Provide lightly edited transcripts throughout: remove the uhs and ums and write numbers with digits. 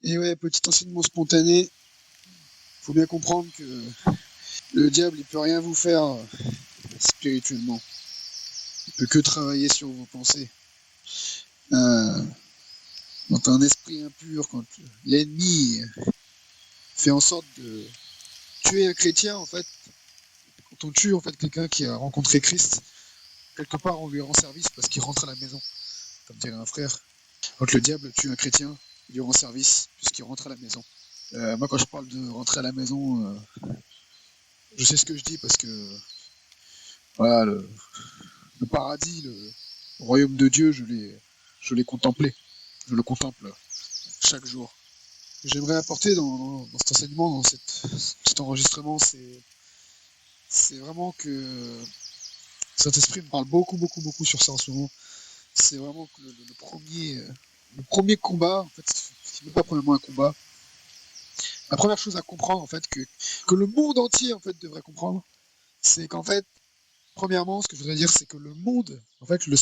Et ouais, petit enseignement spontané, faut bien comprendre que le diable, il peut rien vous faire spirituellement. Il peut que travailler sur vos pensées. Euh, Quand un esprit impur, quand l'ennemi fait en sorte de tuer un chrétien, en fait, quand on tue en fait quelqu'un qui a rencontré Christ, quelque part on lui rend service parce qu'il rentre à la maison, comme dirait un frère. Quand le diable tue un chrétien, il lui rend service puisqu'il rentre à la maison. Moi, quand je parle de rentrer à la maison, je sais ce que je dis parce que voilà, le paradis, le royaume de Dieu, je l'ai contemplé. Je le contemple chaque jour. Ce que j'aimerais apporter dans cet enseignement, dans cet enregistrement, c'est vraiment que Saint-Esprit me parle beaucoup, beaucoup, beaucoup sur ça en ce moment. C'est vraiment que le premier combat, en fait, c'est même pas premièrement un combat. La première chose à comprendre, en fait, que le monde entier, en fait, devrait comprendre, c'est qu'en fait, premièrement, ce que je voudrais dire, c'est que le monde, en fait, le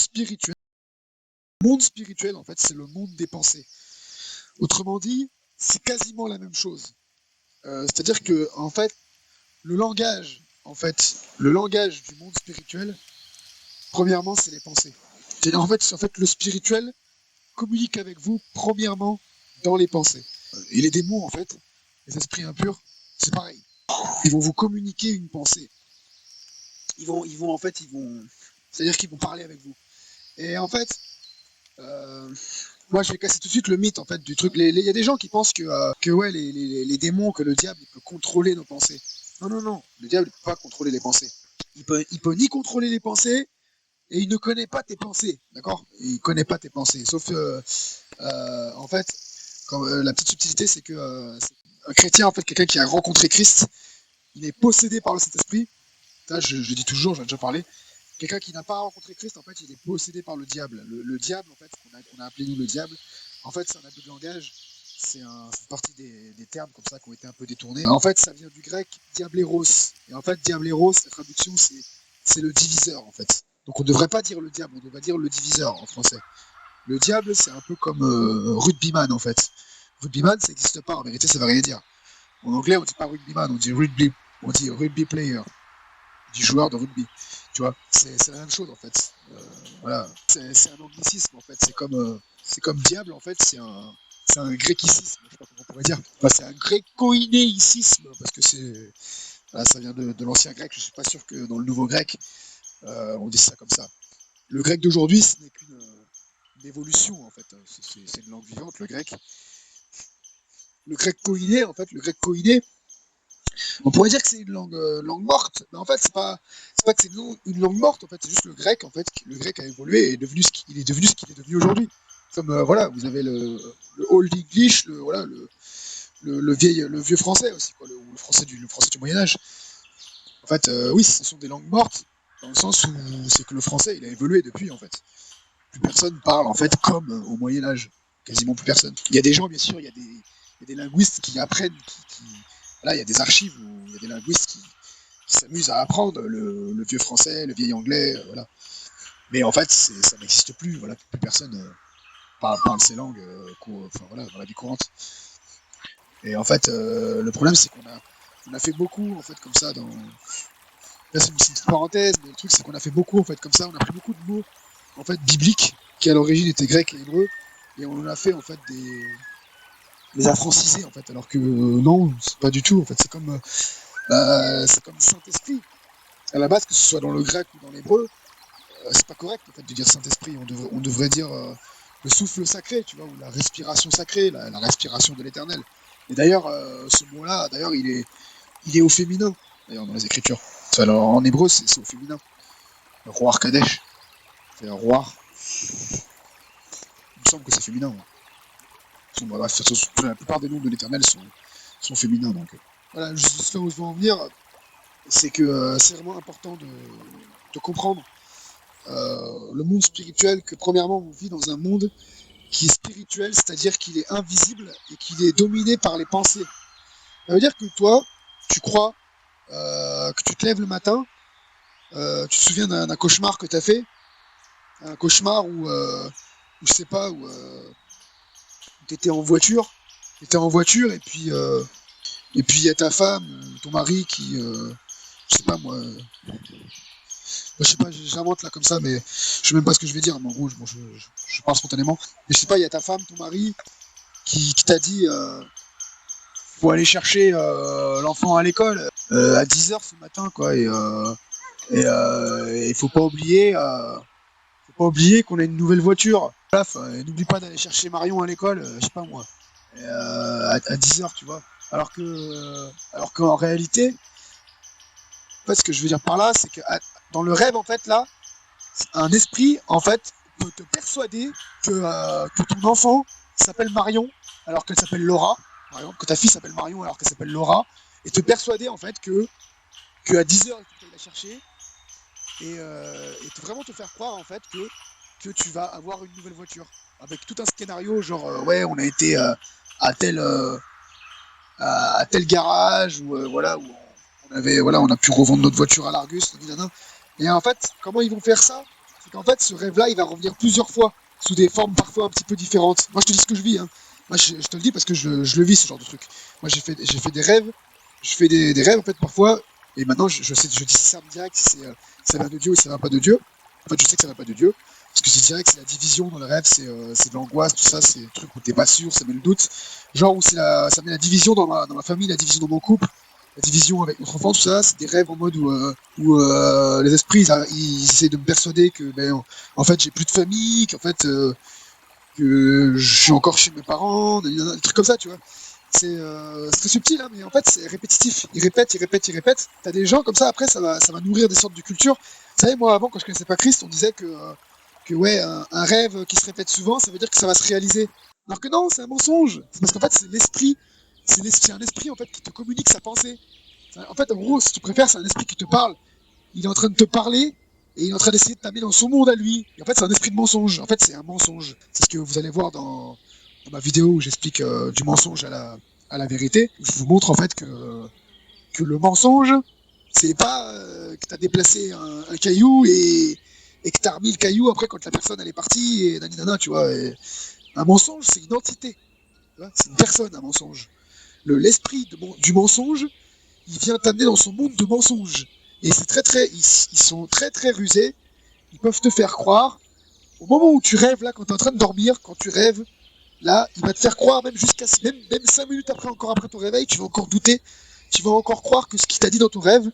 monde spirituel, en fait, c'est le monde des pensées. Autrement dit, c'est quasiment la même chose. C'est-à-dire que, en fait, le langage du monde spirituel, premièrement, c'est les pensées. En fait, le spirituel communique avec vous, premièrement, dans les pensées. Et les démons, en fait, les esprits impurs, c'est pareil. Ils vont vous communiquer une pensée. C'est-à-dire qu'ils vont parler avec vous. Et en fait, euh, moi, je vais casser tout de suite le mythe en fait du truc. Il y a des gens qui pensent que ouais, les démons, que le diable, il peut contrôler nos pensées. Non, non, non. Le diable ne peut pas contrôler les pensées. Il peut ni contrôler les pensées et il ne connaît pas tes pensées, d'accord? Il connaît pas tes pensées. Sauf en fait, la petite subtilité, c'est que un chrétien, en fait, quelqu'un qui a rencontré Christ, il est possédé par le Saint-Esprit. Ça, je dis toujours, j'en ai déjà parlé. Quelqu'un qui n'a pas rencontré Christ, en fait, il est possédé par le diable. Le diable, en fait, qu'on a appelé nous le diable, en fait, c'est un abus de langage. C'est partie des termes comme ça qui ont été un peu détournés. En fait, ça vient du grec diableros. Et en fait, diableros, la traduction, c'est le diviseur, en fait. Donc on ne devrait pas dire le diable, on devrait dire le diviseur en français. Le diable, c'est un peu comme rugbyman, en fait. Rugbyman, ça n'existe pas, en vérité, ça ne veut rien dire. En anglais, on ne dit pas rugbyman, on dit rugby player, du joueur de rugby. Tu vois, c'est la même chose en fait. Voilà, c'est un anglicisme en fait. C'est comme diable en fait. C'est un gréquicisme. Je sais pas comment on pourrait dire. Enfin, c'est un grécoïnéicisme parce que voilà, ça vient de l'ancien grec. Je suis pas sûr que dans le nouveau grec on dise ça comme ça. Le grec d'aujourd'hui, ce n'est qu'une évolution en fait. C'est une langue vivante, le grec. Le grec koiné, en fait, le grec koiné, on pourrait dire que c'est une langue morte, mais en fait, c'est pas que c'est une langue morte, en fait, c'est juste le grec, en fait, le grec a évolué et est devenu il est devenu ce qu'il est devenu aujourd'hui. Comme voilà, vous avez le Old English, le vieux français aussi, quoi, le français du Moyen Âge. En fait, oui, ce sont des langues mortes dans le sens où c'est que le français, il a évolué depuis, en fait. Plus personne parle en fait comme au Moyen Âge, quasiment plus personne. Il y a des gens, bien sûr, il y a des linguistes qui apprennent, là, il y a des archives où il y a des linguistes qui s'amusent à apprendre le vieux français, le vieil anglais, voilà. Mais en fait, ça n'existe plus, voilà, plus personne parle ces langues, enfin, voilà, dans la vie courante. Et en fait, le problème, c'est on a fait beaucoup, en fait, comme ça, là, c'est une petite parenthèse, mais le truc, c'est qu'on a fait beaucoup, en fait, comme ça, on a pris beaucoup de mots, en fait, bibliques, qui à l'origine étaient grecs et hébreux, et on en a fait, en fait, les a francisés, en fait, alors que non, c'est pas du tout, en fait, c'est comme Saint-Esprit. À la base, que ce soit dans le grec ou dans l'hébreu, c'est pas correct, en fait, de dire Saint-Esprit, on devrait dire le souffle sacré, tu vois, ou la respiration sacrée, la respiration de l'éternel. Et d'ailleurs, ce mot-là, d'ailleurs, il est au féminin, d'ailleurs, dans les Écritures. Alors, en hébreu, c'est au féminin. Le roi Kadesh, c'est un roi. Il me semble que c'est féminin. Ouais. Bref, la plupart des noms de l'éternel sont féminins. Donc, voilà, juste là où je veux en venir, c'est que c'est vraiment important de comprendre le monde spirituel, que premièrement, on vit dans un monde qui est spirituel, c'est-à-dire qu'il est invisible et qu'il est dominé par les pensées. Ça veut dire que toi, tu crois que tu te lèves le matin, tu te souviens d'un cauchemar que tu as fait, un cauchemar où je sais pas, où tu étais en voiture, t'es en voiture et puis il y a ta femme, ton mari qui, je sais pas moi, je sais pas, j'invente là comme ça, mais je sais même pas ce que je vais dire. Mais en gros, je parle spontanément. Mais je sais pas, il y a ta femme, ton mari qui t'a dit, faut aller chercher l'enfant à l'école à 10h ce matin, quoi. Et faut pas oublier qu'on a une nouvelle voiture. Bref, n'oublie pas d'aller chercher Marion à l'école, je sais pas moi, à 10h, tu vois. Alors qu'en réalité, en fait, ce que je veux dire par là, c'est que dans le rêve, en fait, là, un esprit, en fait, peut te persuader que ton enfant s'appelle Marion alors qu'elle s'appelle Laura, par exemple, que ta fille s'appelle Marion alors qu'elle s'appelle Laura, et te persuader, en fait, que à 10h, il faut que tu ailles la chercher, et vraiment te faire croire, en fait, que tu vas avoir une nouvelle voiture. Avec tout un scénario, genre, ouais, on a été à tel garage, où, voilà, où on a pu revendre notre voiture à l'Argus, et en fait, comment ils vont faire ça? C'est qu'en fait, ce rêve-là, il va revenir plusieurs fois, sous des formes parfois un petit peu différentes. Moi, je te dis ce que je vis, hein. Moi, je te le dis parce que je le vis, ce genre de truc. Moi, j'ai fait des rêves, je fais des rêves, en fait, parfois, et maintenant, je discerne direct si ça vient de Dieu ou si ça vient pas de Dieu. En fait, je sais que ça vient pas de Dieu, parce que c'est direct, c'est la division dans le rêve, c'est de l'angoisse, tout ça, c'est le truc où t'es pas sûr, ça met le doute. Genre où ça met la division dans ma famille, la division dans mon couple, la division avec notre enfant, tout ça, c'est des rêves en mode où les esprits, ils essayent de me persuader que, en fait, j'ai plus de famille, qu'en fait, que je suis encore chez mes parents, des trucs comme ça, tu vois. C'est très subtil, hein, mais en fait, c'est répétitif. Ils répètent. T'as des gens comme ça, après, ça va nourrir des sortes de cultures. Vous savez, moi, avant, quand je connaissais pas Christ, on disait que ouais, un rêve qui se répète souvent, ça veut dire que ça va se réaliser. Alors que non, c'est un mensonge. C'est parce qu'en fait, c'est un esprit en fait qui te communique sa pensée. En fait, en gros, si tu préfères, c'est un esprit qui te parle. Il est en train de te parler et il est en train d'essayer de t'amener dans son monde à lui. Et en fait, c'est un esprit de mensonge. En fait, c'est un mensonge. C'est ce que vous allez voir dans ma vidéo où j'explique du mensonge à la vérité. Je vous montre en fait que le mensonge, c'est pas que tu as déplacé un caillou et que tu as remis le caillou après quand la personne elle est partie et nanana, tu vois. Et un mensonge, c'est une entité. C'est une personne, un mensonge. L'esprit du mensonge, il vient t'amener dans son monde de mensonges. Et c'est ils sont très très rusés. Ils peuvent te faire croire. Au moment où tu rêves, là, quand tu es en train de dormir, quand tu rêves, là, il va te faire croire, même jusqu'à même 5 minutes après, encore après ton réveil, tu vas encore douter. Tu vas encore croire que ce qu'il t'a dit dans ton rêve,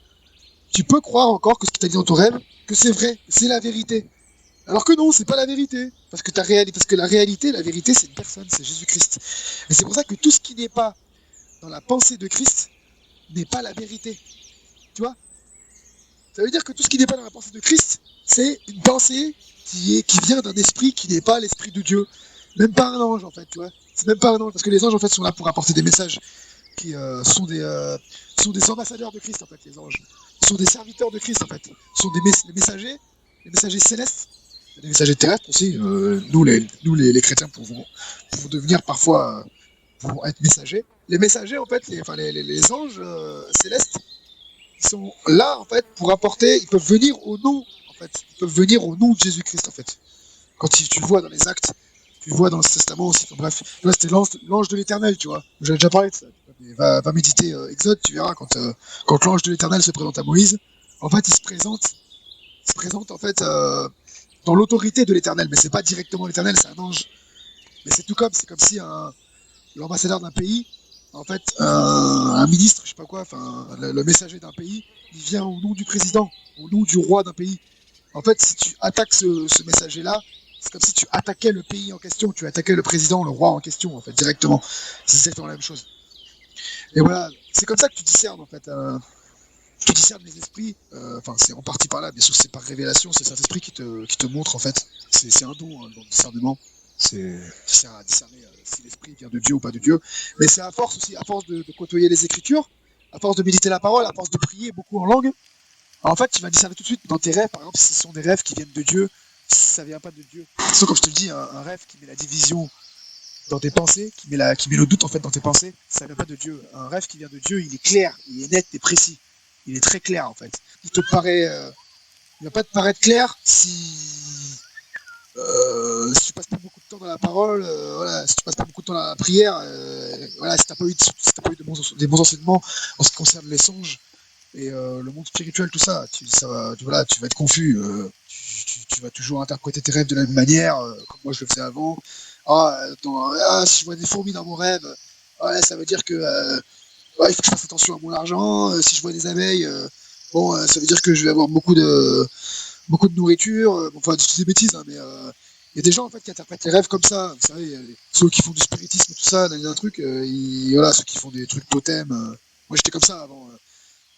tu peux croire encore que ce qu'il t'a dit dans ton rêve, que c'est vrai, c'est la vérité. Alors que non, c'est pas la vérité. Parce que la vérité, c'est une personne, c'est Jésus-Christ. Et c'est pour ça que tout ce qui n'est pas dans la pensée de Christ n'est pas la vérité. Tu vois? Ça veut dire que tout ce qui n'est pas dans la pensée de Christ, c'est une pensée qui vient d'un esprit qui n'est pas l'esprit de Dieu. Même pas un ange, en fait, tu vois. C'est même pas un ange, parce que les anges, en fait, sont là pour apporter des messages qui sont des ambassadeurs de Christ, en fait, les anges. Ils sont des serviteurs de Christ, en fait. Ils sont les messagers célestes, des messagers terrestres aussi. Les chrétiens pouvons devenir parfois, pouvons être messagers. Les messagers, en fait, les anges célestes, ils sont là, en fait, pour apporter, ils peuvent venir au nom, en fait. Ils peuvent venir au nom de Jésus-Christ, en fait. Quand tu le vois dans les actes, tu le vois dans le Testament aussi. Enfin, bref, là, c'était l'ange de l'Éternel, tu vois. J'avais déjà parlé de ça. Va méditer Exode, tu verras, quand l'ange de l'Éternel se présente à Moïse, en fait, il se présente en fait, dans l'autorité de l'Éternel. Mais c'est pas directement l'Éternel, c'est un ange. Mais c'est comme si l'ambassadeur d'un pays, en fait, un ministre, je sais pas quoi, enfin, le messager d'un pays, il vient au nom du président, au nom du roi d'un pays. En fait, si tu attaques ce messager-là, c'est comme si tu attaquais le pays en question, tu attaquais le président, le roi en question, en fait, directement. C'est exactement la même chose. Et voilà, c'est comme ça que tu discernes, en fait. Tu discernes les esprits, enfin, c'est en partie par là, bien sûr, c'est par révélation, c'est cet esprit qui te montre, en fait. C'est un don, hein, le discernement. Ça sert à discerner si l'esprit vient de Dieu ou pas de Dieu. Mais c'est à force aussi, à force de côtoyer les Écritures, à force de méditer la parole, à force de prier beaucoup en langue, en fait, tu vas discerner tout de suite dans tes rêves, par exemple, si ce sont des rêves qui viennent de Dieu, si ça vient pas de Dieu. Sauf comme je te le dis, un rêve qui met la division dans tes pensées, qui met le doute en fait dans tes pensées, ça vient pas de Dieu. Un rêve qui vient de Dieu, il est clair, il est net et précis. Il est très clair en fait. Il va pas te paraître clair si Si tu passes pas beaucoup de temps dans la parole, voilà, si tu passes pas beaucoup de temps dans la prière, voilà, si t'as pas eu des bons enseignements en ce qui concerne les songes et le monde spirituel, tout ça, voilà, tu vas être confus. Tu vas toujours interpréter tes rêves de la même manière, comme moi je le faisais avant. Si je vois des fourmis dans mon rêve, ouais, ça veut dire que ouais, il faut que je fasse attention à mon argent. Si je vois des abeilles, ça veut dire que je vais avoir beaucoup de nourriture. Bon, enfin, c'est des bêtises, hein, mais il y a des gens en fait qui interprètent les rêves comme ça. Vous savez, ceux qui font du spiritisme et tout ça, il y a un truc, voilà, ceux qui font des trucs totems. Moi j'étais comme ça avant,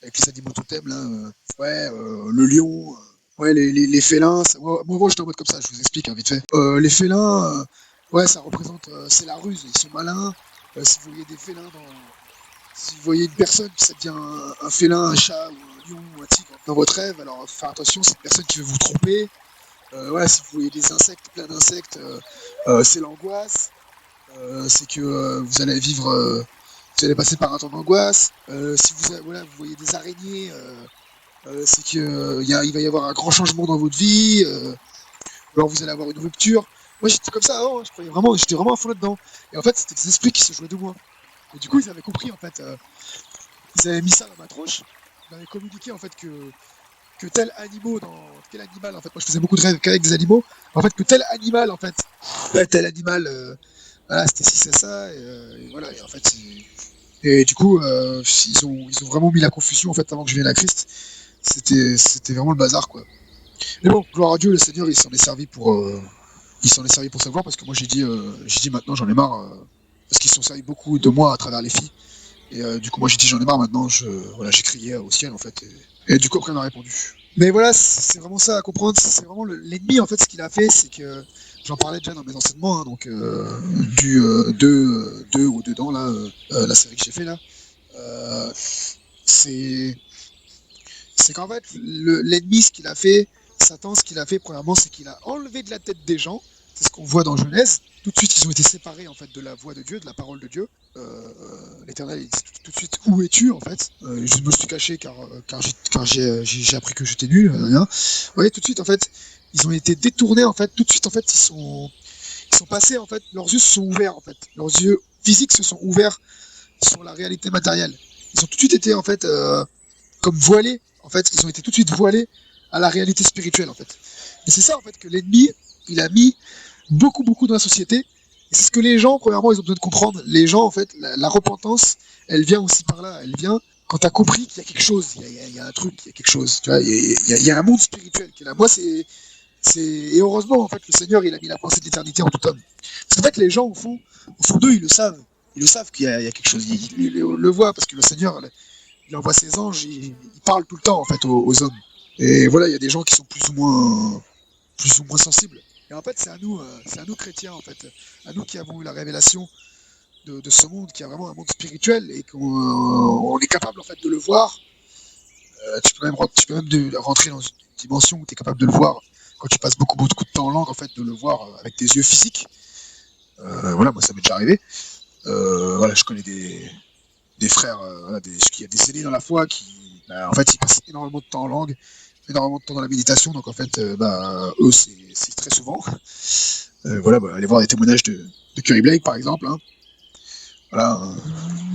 avec les animaux totems là. Ouais, le lion. Ouais, les félins. Moi, j'étais en mode comme ça, je vous explique hein, vite fait. Les félins, ouais, ça représente. C'est la ruse, ils sont malins. Si vous voyez des félins si vous voyez une personne, ça devient un félin, un chat, ou un lion, ou un tigre dans votre rêve, alors faut faire attention, c'est une personne qui veut vous tromper. Voilà, si vous voyez des insectes, plein d'insectes, c'est l'angoisse. C'est que vous allez passer par un temps d'angoisse. Si voilà, vous voyez des araignées, c'est que il va y avoir un grand changement dans votre vie. Alors vous allez avoir une rupture. Moi j'étais comme ça avant, hein, j'étais vraiment à fond là-dedans. Et en fait c'était des esprits qui se jouaient de moi. Et du coup ils avaient compris en fait, ils avaient mis ça dans ma tronche. Ils m'avaient communiqué en fait que tel animal en fait, moi je faisais beaucoup de rêves qu'avec des animaux. En fait que tel animal en fait, tel animal, voilà c'était ci c'est ça. Et voilà et en fait et du coup ils ont vraiment mis la confusion en fait avant que je vienne à Christ. C'était vraiment le bazar quoi. Mais bon, gloire à Dieu, le Seigneur, il s'en est servi pour savoir parce que moi j'ai dit maintenant j'en ai marre parce qu'ils se sont servis beaucoup de moi à travers les filles et du coup moi j'ai dit j'en ai marre maintenant, voilà j'ai crié au ciel en fait et du coup après on a répondu. Mais voilà, c'est vraiment ça à comprendre, c'est vraiment l'ennemi en fait ce qu'il a fait, c'est que j'en parlais déjà dans mes enseignements, hein, donc du 2 ou dedans là, la série que j'ai fait là, euh, c'est c'est qu'en fait, l'ennemi, ce qu'il a fait, Satan, ce qu'il a fait, premièrement, c'est qu'il a enlevé de la tête des gens. C'est ce qu'on voit dans Genèse. Tout de suite, ils ont été séparés en fait de la voix de Dieu, de la parole de Dieu. L'Éternel, il dit tout de suite où es-tu en fait. Je me suis caché car j'ai appris que j'étais nul. Rien. Vous voyez, tout de suite en fait, ils ont été détournés en fait. Tout de suite en fait, ils sont passés en fait. Leurs yeux se sont ouverts en fait. Leurs yeux physiques se sont ouverts sur la réalité matérielle. Ils ont tout de suite été en fait comme voilés, en fait, ils ont été tout de suite voilés à la réalité spirituelle, en fait. Et c'est ça, en fait, que l'ennemi, il a mis beaucoup dans la société. Et c'est ce que les gens, premièrement, ils ont besoin de comprendre. Les gens, en fait, la repentance, elle vient aussi par là. Elle vient quand tu as compris qu'il y a quelque chose, il y a un truc, il y a quelque chose. Tu vois, il y a un monde spirituel qui est là. Moi, et heureusement, en fait, le Seigneur, il a mis la pensée de l'éternité en tout homme. Parce qu'en fait, les gens, au fond d'eux, ils le savent. Ils le savent qu'il y a quelque chose. Ils le voient parce que le Seigneur, il envoie ses anges, il parle tout le temps en fait aux hommes. Et voilà, il y a des gens qui sont plus ou moins sensibles. Et en fait, c'est à nous chrétiens en fait, à nous qui avons eu la révélation de ce monde, qui a vraiment un monde spirituel et qu'on on est capable en fait de le voir. Tu peux même rentrer dans une dimension où tu es capable de le voir quand tu passes beaucoup de temps en langue en fait, de le voir avec tes yeux physiques. Voilà, moi ça m'est déjà arrivé. Voilà, je connais des frères voilà, qui a des aînés dans la foi qui en fait ils passent énormément de temps en langue, énormément de temps dans la méditation, donc en fait eux c'est très souvent voilà, allez voir des témoignages de Curry Blake par exemple, hein. Voilà,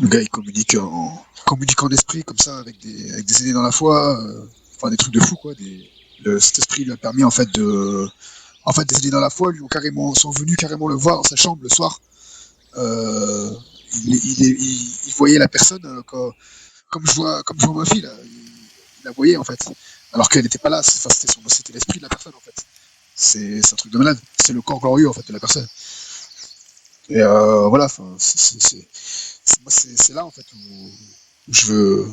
le gars il communique en esprit comme ça avec des aînés dans la foi, enfin des trucs de fou quoi, cet esprit lui a permis en fait des aînés dans la foi sont venus carrément le voir dans sa chambre le soir. euh, il voyait la personne comme je vois ma fille là, il la voyait en fait, alors qu'elle n'était pas là. C'était l'esprit de la personne en fait. C'est un truc de malade. C'est le corps glorieux en fait de la personne. Et voilà, moi c'est là en fait où je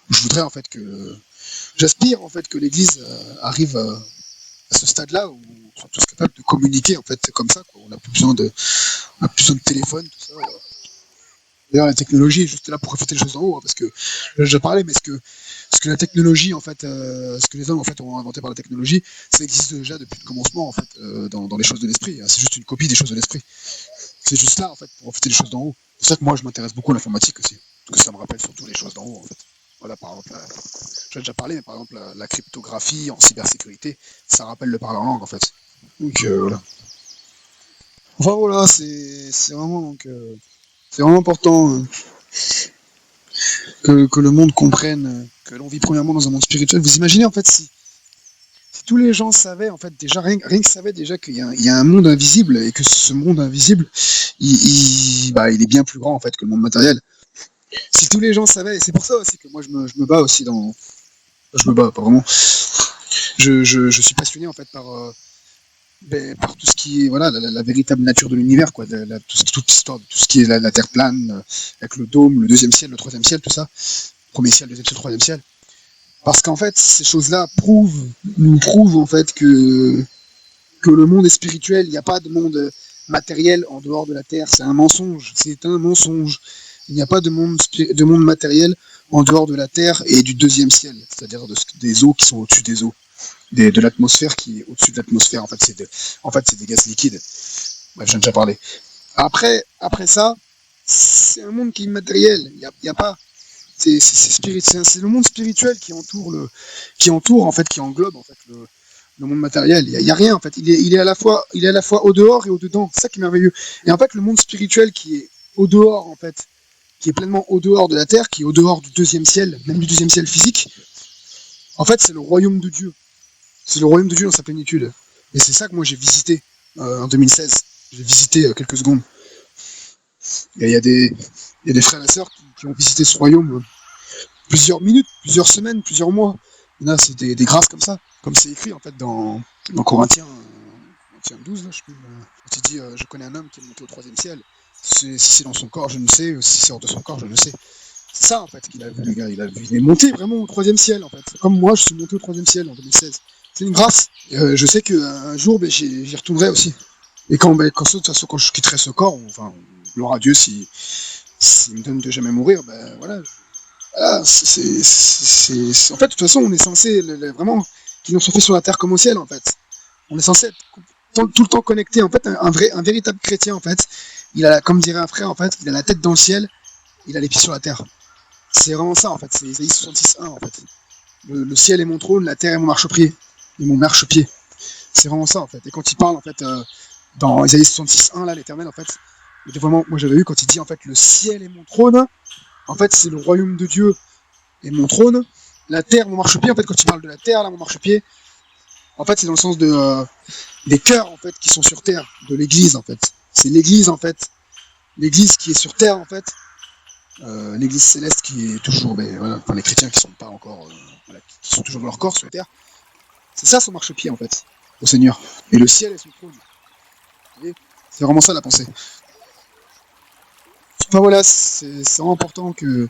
voudrais en fait que j'aspire en fait que l'Église arrive à ce stade-là où on soit tous capables de communiquer en fait comme ça quoi. On a plus besoin de téléphone tout ça. D'ailleurs, la technologie est juste là pour refléter les choses en haut, hein, parce que là, j'ai parlé, mais ce que la technologie, en fait, ce que les hommes en fait ont inventé par la technologie, ça existe déjà depuis le commencement, en fait, dans les choses de l'esprit, hein. C'est juste une copie des choses de l'esprit. C'est juste là, en fait, pour refléter les choses d'en haut. C'est pour ça que moi, je m'intéresse beaucoup à l'informatique aussi, parce que ça me rappelle surtout les choses d'en haut, en fait. Voilà, par exemple, j'ai déjà parlé, mais par exemple, la cryptographie en cybersécurité, ça rappelle le parler en langue, en fait. Donc voilà. Enfin voilà, c'est vraiment c'est vraiment important que le monde comprenne que l'on vit premièrement dans un monde spirituel. Vous imaginez en fait si tous les gens savaient en fait déjà rien que savaient déjà il y a un monde invisible et que ce monde invisible il est bien plus grand en fait que le monde matériel. Si tous les gens savaient, et c'est pour ça aussi que moi je me bats aussi dans, je me bats pas vraiment. Je suis passionné en fait par tout ce qui est voilà la véritable nature de l'univers quoi, toute l'histoire de tout ce qui est la Terre plane avec le dôme, le deuxième ciel, le troisième ciel, tout ça, premier ciel, deuxième ciel, troisième ciel. Parce qu'en fait ces choses-là nous prouvent en fait que le monde est spirituel. Il n'y a pas de monde matériel en dehors de la Terre. C'est un mensonge. C'est un mensonge. Il n'y a pas de monde matériel en dehors de la Terre et du deuxième ciel, c'est-à-dire des eaux qui sont au-dessus des eaux, de l'atmosphère qui est au-dessus de l'atmosphère. En fait, c'est des gaz liquides. Bref, j'en ai déjà parlé. Après ça, c'est un monde qui est immatériel. Il y a pas. C'est le monde spirituel qui entoure en fait, qui englobe en fait le monde matériel. Il y a rien en fait. Il est à la fois au dehors et au dedans. C'est ça qui est merveilleux. Et en fait, le monde spirituel qui est au dehors en fait, qui est pleinement au dehors de la terre, qui est au dehors du deuxième ciel, même du deuxième ciel physique. En fait, c'est le royaume de Dieu. C'est le royaume de Dieu dans sa plénitude. Et c'est ça que moi j'ai visité en 2016. J'ai visité quelques secondes. Et il y a des frères et sœurs qui ont visité ce royaume plusieurs minutes, plusieurs semaines, plusieurs mois. Et là, c'est des grâces comme ça, comme c'est écrit en fait dans Corinthiens 12, là, je sais plus. Quand il dit je connais un homme qui est monté au troisième ciel. Si c'est dans son corps, je ne sais. Si c'est hors de son corps, je ne sais. C'est ça en fait qu'il a vu, le gars. Il est monté vraiment au troisième ciel en fait. Comme moi, je suis monté au troisième ciel en 2016. C'est une grâce. Je sais qu'un jour, j'y retournerai aussi. Et quand de toute façon, quand je quitterai ce corps, enfin, gloire à Dieu s'il me donne de jamais mourir, voilà. Voilà, en fait, de toute façon, on est censé vraiment qu'ils sont faits sur la terre comme au ciel, en fait. On est censé être tout le temps connecté. En fait, un véritable chrétien, en fait, il a, comme dirait un frère, en fait, il a la tête dans le ciel, il a les pieds sur la terre. C'est vraiment ça, en fait. C'est Isaïe 66.1, en fait. Le ciel est mon trône, la terre est mon marchepied. Et mon marchepied. C'est vraiment ça, en fait. Et quand il parle, en fait, dans Isaïe 66.1, là, l'Éternel, en fait, vraiment, moi j'avais vu quand il dit, en fait, le ciel est mon trône. En fait, c'est le royaume de Dieu et mon trône. La terre, mon marchepied. En fait, quand il parle de la terre, là, mon marchepied, en fait, c'est dans le sens des cœurs, en fait, qui sont sur terre, de l'Église, en fait. C'est l'Église, en fait. L'Église qui est sur terre, en fait. L'Église céleste qui est toujours, voilà, enfin, les chrétiens qui sont pas encore, voilà, qui sont toujours dans leur corps sur terre. C'est ça son marchepied, en fait, au Seigneur. Et le ciel est son trône. Vous voyez, c'est vraiment ça la pensée. Enfin voilà, c'est vraiment important que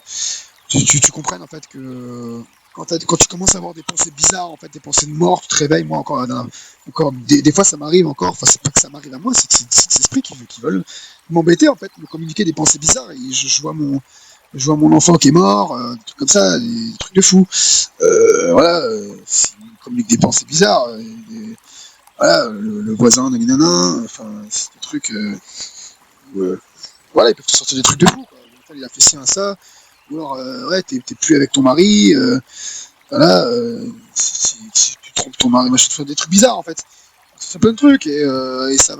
tu comprennes en fait que quand tu commences à avoir des pensées bizarres, en fait, des pensées de mort, tu te réveilles. Moi encore des fois ça m'arrive encore. Enfin c'est pas que ça m'arrive à moi, c'est que c'est des esprits qui veulent m'embêter en fait, me communiquer des pensées bizarres. Et je vois mon enfant qui est mort, des trucs comme ça, des trucs de fou. Voilà, il me communique des pensées bizarres. Voilà, le voisin de Guinana, enfin c'est des trucs. Voilà, ils peuvent te sortir des trucs de fou, quoi. Il a fait ci, ça, ou alors, ouais, t'es plus avec ton mari, voilà, si tu trompes ton mari, machin, tu fais des trucs bizarres, en fait. Tu fais plein de trucs, et ça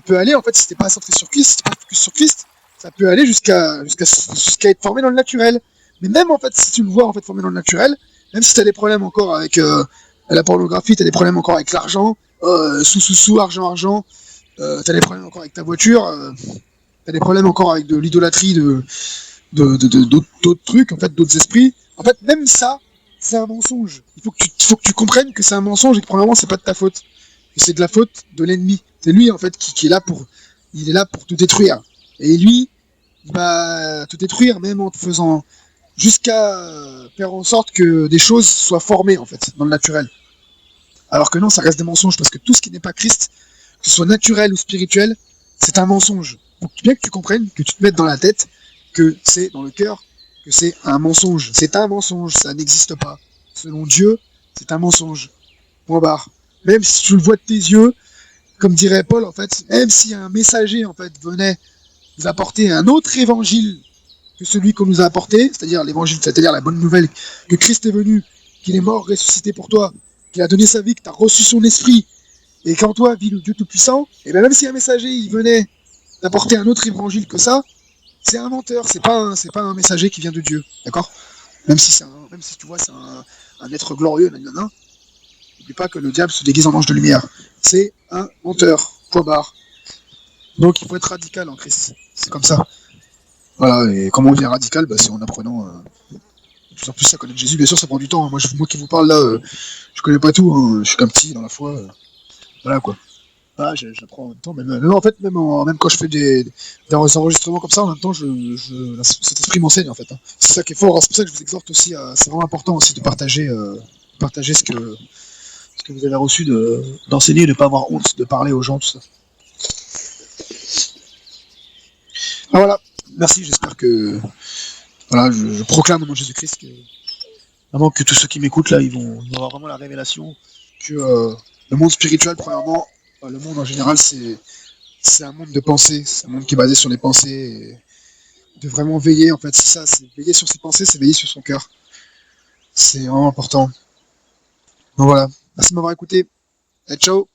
peut aller, en fait, si t'es pas centré sur Christ, si t'es pas focus sur Christ, ça peut aller jusqu'à être formé dans le naturel. Mais même, en fait, si tu le vois, en fait, formé dans le naturel, même si t'as des problèmes encore avec la pornographie, t'as des problèmes encore avec l'argent, argent, t'as des problèmes encore avec ta voiture, t'as des problèmes encore avec de l'idolâtrie d'autres trucs, en fait, d'autres esprits. En fait, même ça, c'est un mensonge. Il faut que tu comprennes que c'est un mensonge et que premièrement, c'est pas de ta faute. Que c'est de la faute de l'ennemi. C'est lui, en fait, qui est là pour te détruire. Et lui, il va te détruire même en te faisant jusqu'à faire en sorte que des choses soient formées, en fait, dans le naturel. Alors que non, ça reste des mensonges parce que tout ce qui n'est pas Christ, que ce soit naturel ou spirituel, c'est un mensonge. Donc bien que tu comprennes, que tu te mettes dans la tête, que c'est dans le cœur, que c'est un mensonge. C'est un mensonge, ça n'existe pas. Selon Dieu, c'est un mensonge. Point barre. Même si tu le vois de tes yeux, comme dirait Paul, en fait, même si un messager, en fait, venait nous apporter un autre évangile que celui qu'on nous a apporté, c'est-à-dire l'évangile, c'est-à-dire la bonne nouvelle, que Christ est venu, qu'il est mort, ressuscité pour toi, qu'il a donné sa vie, que tu as reçu son esprit, Et quand toi vit le Dieu Tout-Puissant, et bien même si un messager il venait d'apporter un autre évangile que ça, c'est un menteur, c'est pas un messager qui vient de Dieu, d'accord? Même si tu vois c'est un être glorieux, nanana, n'oublie pas que le diable se déguise en ange de lumière. C'est un menteur, point barre. Donc il faut être radical en Christ, c'est comme ça. Voilà, et comment on devient radical, bah, c'est en apprenant de plus en plus à connaître Jésus. Bien sûr, ça prend du temps. Hein. Moi qui vous parle là, je connais pas tout. Hein. Je suis qu'un petit dans la foi. Voilà quoi. Ah, j'apprends en même temps. Même en fait, même quand je fais des enregistrements comme ça, en même temps, cet esprit m'enseigne en fait. Hein. C'est ça qui est fort. Hein. C'est pour ça que je vous exhorte aussi. C'est vraiment important aussi de partager ce que vous avez reçu d'enseigner, de ne pas avoir honte de parler aux gens, tout ça. Ah, voilà. Merci. J'espère que voilà, je proclame au nom de Jésus-Christ que vraiment que tous ceux qui m'écoutent là, ils vont avoir vraiment la révélation que le monde spirituel, premièrement, le monde en général, c'est un monde de pensée, c'est un monde qui est basé sur les pensées, et de vraiment veiller, en fait, c'est ça, c'est veiller sur ses pensées, c'est veiller sur son cœur. C'est vraiment important. Donc voilà, merci de m'avoir écouté, et ciao.